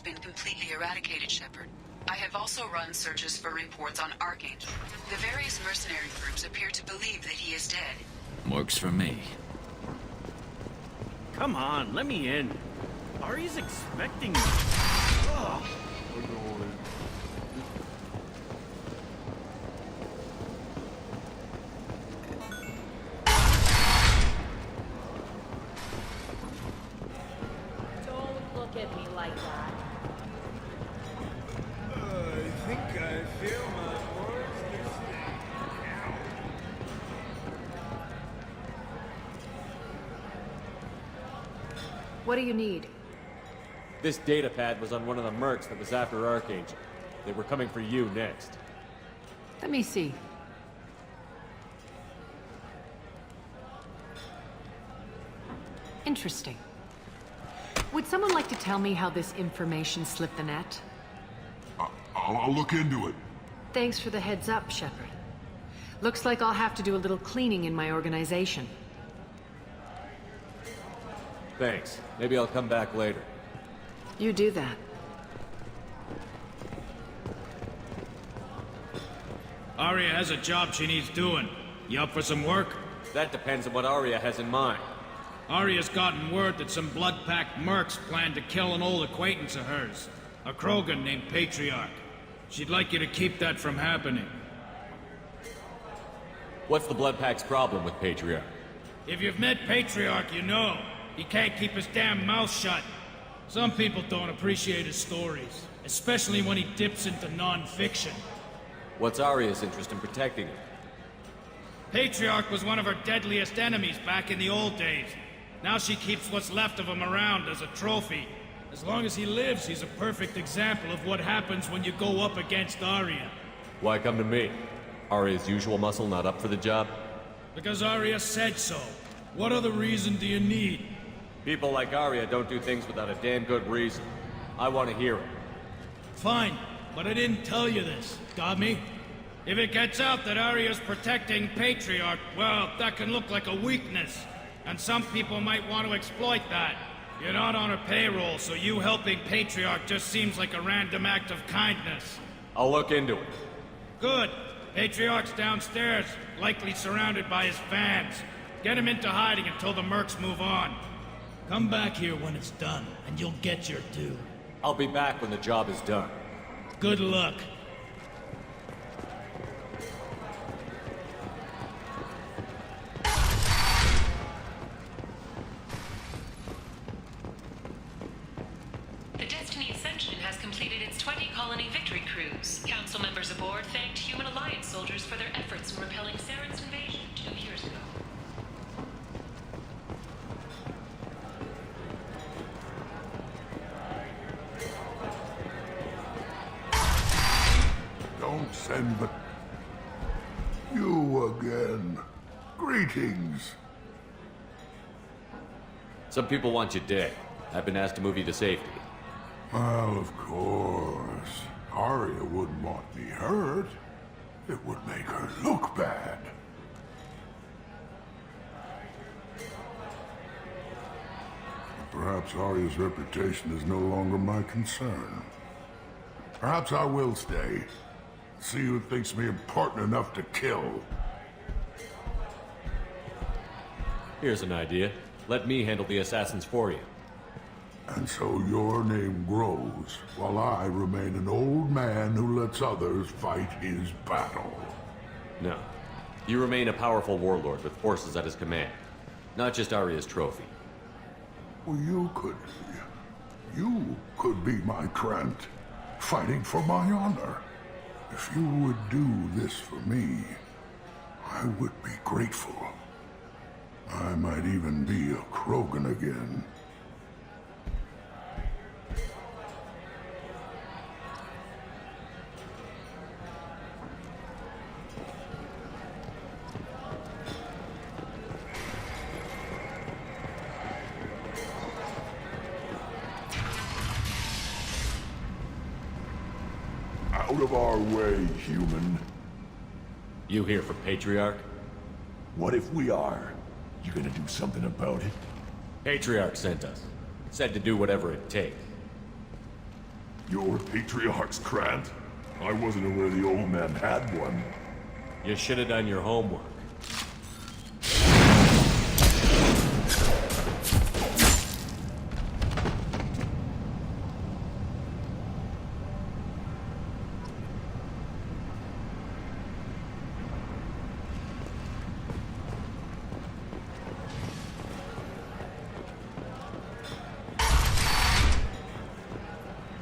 has been completely eradicated, Shepard. I have also run searches for reports on Archangel. The various mercenary groups appear to believe that he is dead. Works for me. Come on, let me in. Ari's expecting me. Ugh. Don't look at me like that. I think I feel my words listening. What do you need? This data pad was on one of the mercs that was after Archangel. They were coming for you next. Let me see. Interesting. Would someone like to tell me how this information slipped the net? I'll look into it. Thanks for the heads up, Shepard. Looks like I'll have to do a little cleaning in my organization. Thanks. Maybe I'll come back later. You do that. Aria has a job she needs doing. You up for some work? That depends on what Aria has in mind. Aria's gotten word that some blood-packed mercs plan to kill an old acquaintance of hers. A Krogan named Patriarch. She'd like you to keep that from happening. What's the Blood Pack's problem with Patriarch? If you've met Patriarch, you know. He can't keep his damn mouth shut. Some people don't appreciate his stories, especially when he dips into non-fiction. What's Aria's interest in protecting him? Patriarch was one of her deadliest enemies back in the old days. Now she keeps what's left of him around as a trophy. As long as he lives, he's a perfect example of what happens when you go up against Aria. Why come to me? Aria's usual muscle not up for the job? Because Aria said so. What other reason do you need? People like Aria don't do things without a damn good reason. I want to hear it. Fine, but I didn't tell you this. Got me? If it gets out that Aria's protecting Patriarch, well, that can look like a weakness. And some people might want to exploit that. You're not on her payroll, so you helping Patriarch just seems like a random act of kindness. I'll look into it. Good. Patriarch's downstairs, likely surrounded by his fans. Get him into hiding until the mercs move on. Come back here when it's done, and you'll get your due. I'll be back when the job is done. Good luck. The Destiny Ascension has completed its 20-colony victory cruise. Council members aboard thanked Human Alliance soldiers for their efforts in repelling Saren's invasion 2 years ago. Don't send the... You again. Greetings. Some people want you dead. I've been asked to move you to safety. Well, of course. Aria wouldn't want me hurt. It would make her look bad. Perhaps Aria's reputation is no longer my concern. Perhaps I will stay. See who thinks me important enough to kill. Here's an idea. Let me handle the assassins for you. And so your name grows, while I remain an old man who lets others fight his battle. No. You remain a powerful warlord with forces at his command. Not just Aria's trophy. Well, you could be my Trent, fighting for my honor. If you would do this for me, I would be grateful. I might even be a Krogan again. Out of our way, human. You here for Patriarch? What if we are? You gonna do something about it? Patriarch sent us. Said to do whatever it takes. Your Patriarch's Grant? I wasn't aware the old man had one. You should have done your homework.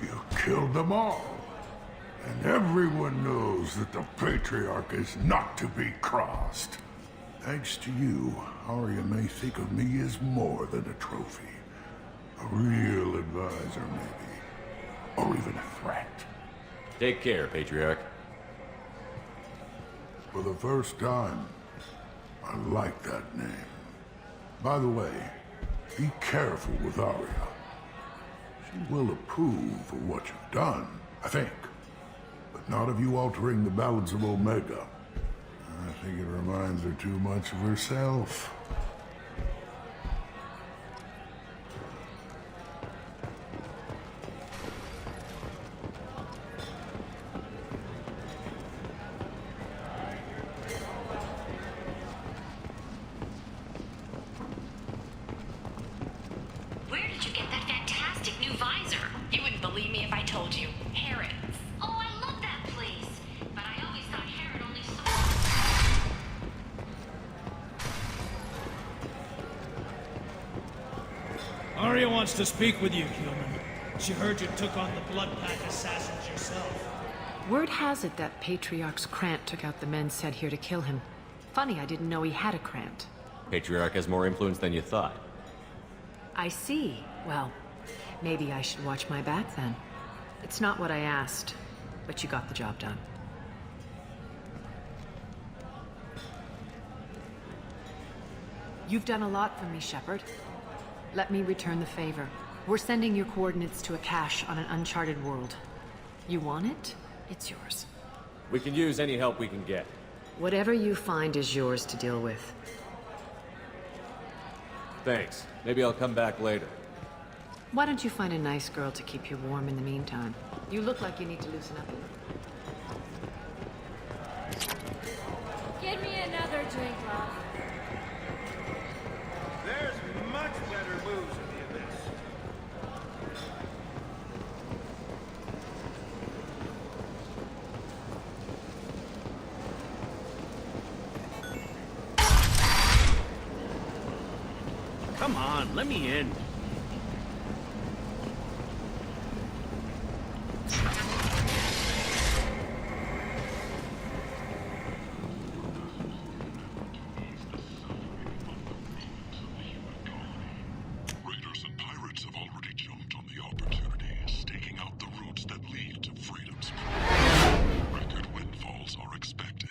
You killed them all. And everyone knows that the Patriarch is not to be crossed. Thanks to you, Arya may think of me as more than a trophy. A real advisor, maybe. Or even a threat. Take care, Patriarch. For the first time, I like that name. By the way, be careful with Arya. She will approve of what you've done, I think. But not of you altering the balance of Omega. I think it reminds her too much of herself. Where did you get that fantastic new visor? You wouldn't believe me if I told you. Harrods. Oh, I love that place. But I always thought Harrod only sold... Arya wants to speak with you, human. She heard you took on the Blood Pack assassins yourself. Word has it that Patriarch's Krant took out the men sent here to kill him. Funny, I didn't know he had a Krant. Patriarch has more influence than you thought. I see. Well, maybe I should watch my back then. It's not what I asked, but you got the job done. You've done a lot for me, Shepard. Let me return the favor. We're sending your coordinates to a cache on an uncharted world. You want it? It's yours. We can use any help we can get. Whatever you find is yours to deal with. Thanks. Maybe I'll come back later. Why don't you find a nice girl to keep you warm in the meantime? You look like you need to loosen up a little. Give me another drink, love. There's much better moves in the Abyss. Come on, let me in. Raiders and pirates have already jumped on the opportunity, staking out the routes that lead to freedom's pride. Record windfalls are expected.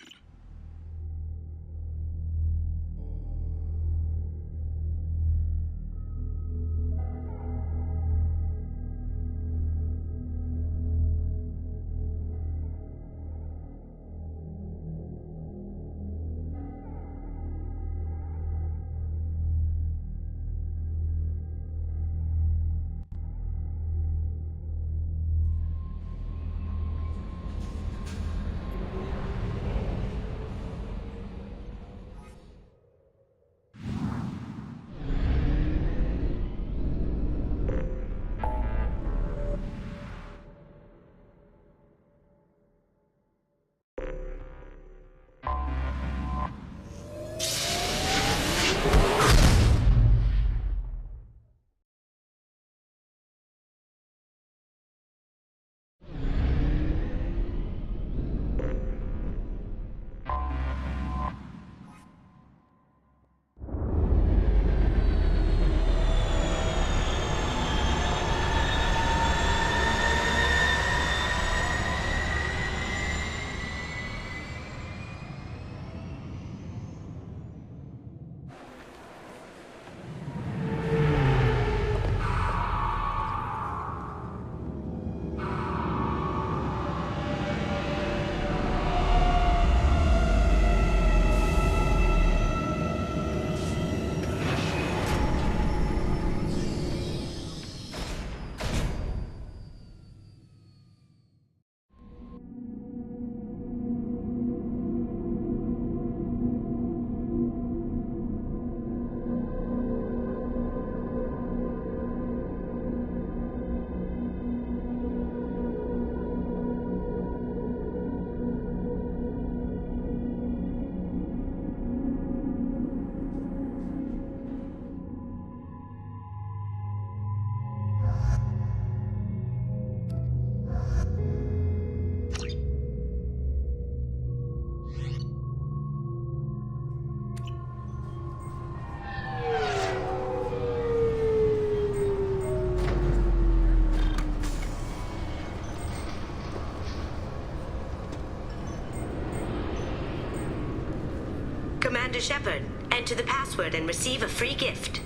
Commander Shepard. Enter the password and receive a free gift.